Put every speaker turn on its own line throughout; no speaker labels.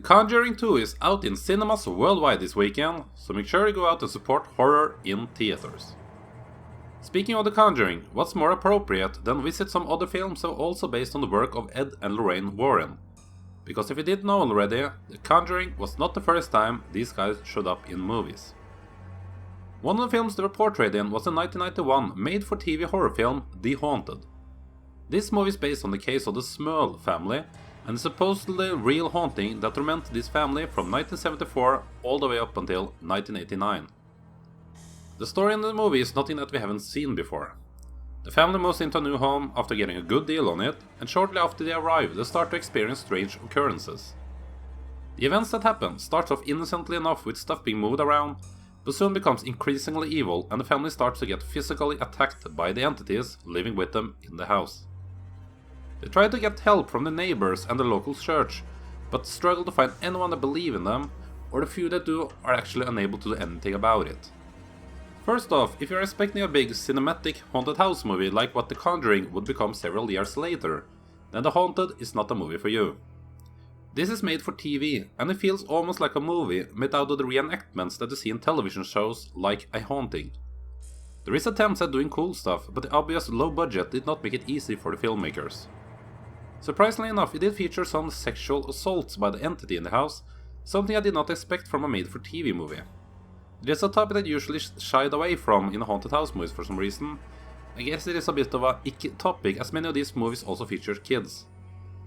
The Conjuring 2 is out in cinemas worldwide this weekend, so make sure you go out and support horror in theaters. Speaking of The Conjuring, what's more appropriate than visit some other films that are also based on the work of Ed and Lorraine Warren? Because if you didn't know already, The Conjuring was not the first time these guys showed up in movies. One of the films they were portrayed in was the 1991 made-for-TV horror film The Haunted. This movie is based on the case of the Smurl family and the supposedly real haunting that tormented this family from 1974 all the way up until 1989. The story in the movie is nothing that we haven't seen before. The family moves into a new home after getting a good deal on it, and shortly after they arrive they start to experience strange occurrences. The events that happen starts off innocently enough with stuff being moved around, but soon becomes increasingly evil and the family starts to get physically attacked by the entities living with them in the house. They try to get help from the neighbors and the local church, but struggle to find anyone that believes in them, or the few that do are actually unable to do anything about it. First off, if you're expecting a big cinematic haunted house movie like what The Conjuring would become several years later, then The Haunted is not a movie for you. This is made for TV, and it feels almost like a movie made out of the reenactments that you see in television shows like A Haunting. There is attempts at doing cool stuff, but the obvious low budget did not make it easy for the filmmakers. Surprisingly enough, it did feature some sexual assaults by the entity in the house, something I did not expect from a made-for-TV movie. It is a topic that usually shied away from in haunted house movies for some reason. I guess it is a bit of a icky topic as many of these movies also feature kids.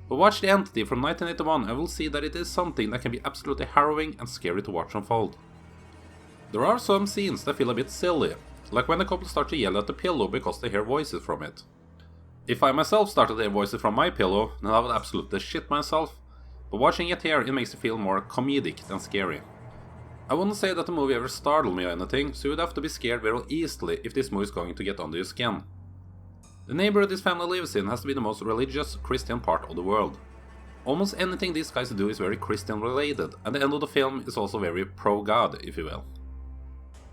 But watch The Entity from 1981 and we'll see that it is something that can be absolutely harrowing and scary to watch unfold. There are some scenes that feel a bit silly, like when the couple start to yell at the pillow because they hear voices from it. If I myself started to hear voices from my pillow, then I would absolutely shit myself, but watching it here it makes it feel more comedic than scary. I wouldn't say that the movie ever startled me or anything, so you would have to be scared very easily if this movie is going to get under your skin. The neighborhood this family lives in has to be the most religious Christian part of the world. Almost anything these guys do is very Christian related, and the end of the film is also very pro-God, if you will.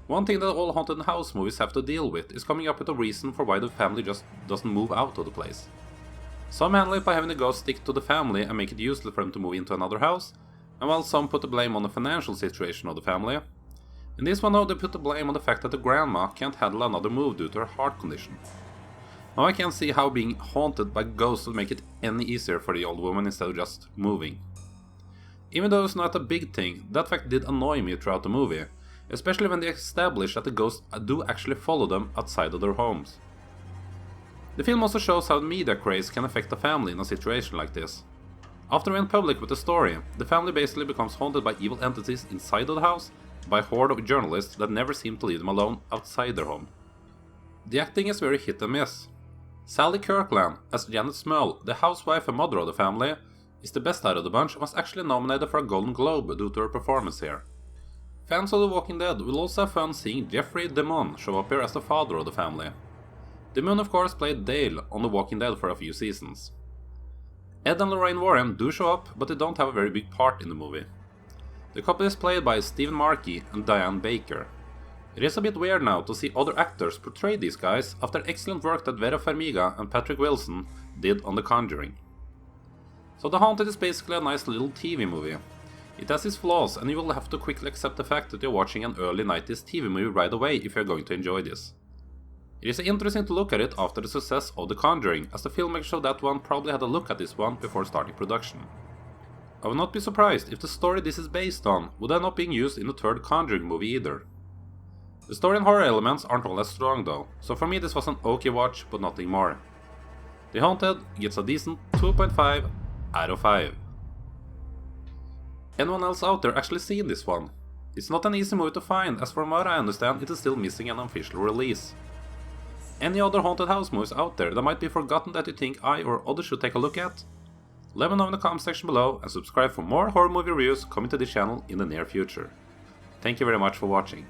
One thing that all haunted house movies have to deal with is coming up with a reason for why the family just doesn't move out of the place. Some handle it by having the ghost stick to the family and make it useless for them to move into another house, and while some put the blame on the financial situation of the family. In this one though, they put the blame on the fact that the grandma can't handle another move due to her heart condition. Now I can't see how being haunted by ghosts would make it any easier for the old woman instead of just moving. Even though it's not a big thing, that fact did annoy me throughout the movie, especially when they establish that the ghosts do actually follow them outside of their homes. The film also shows how media craze can affect a family in a situation like this. After we went public with the story, the family basically becomes haunted by evil entities inside of the house, by a horde of journalists that never seem to leave them alone outside their home. The acting is very hit and miss. Sally Kirkland, as Janet Smurl, the housewife and mother of the family, is the best out of the bunch and was actually nominated for a Golden Globe due to her performance here. Fans of The Walking Dead will also have fun seeing Jeffrey DeMunn show up here as the father of the family. DeMunn of course played Dale on The Walking Dead for a few seasons. Ed and Lorraine Warren do show up, but they don't have a very big part in the movie. The couple is played by Stephen Markey and Diane Baker. It is a bit weird now to see other actors portray these guys after excellent work that Vera Farmiga and Patrick Wilson did on The Conjuring. So The Haunted is basically a nice little TV movie. It has its flaws and you will have to quickly accept the fact that you're watching an early 90s TV movie right away if you're going to enjoy this. It is interesting to look at it after the success of The Conjuring, as the filmmakers of that one probably had a look at this one before starting production. I would not be surprised if the story this is based on would end up being used in the third Conjuring movie either. The story and horror elements aren't all as strong though, so for me this was an okay watch but nothing more. The Haunted gets a decent 2.5 out of 5. Anyone else out there actually seen this one? It's not an easy movie to find, as from what I understand it is still missing an official release. Any other haunted house movies out there that might be forgotten that you think I or others should take a look at? Let me know in the comment section below and subscribe for more horror movie reviews coming to this channel in the near future. Thank you very much for watching.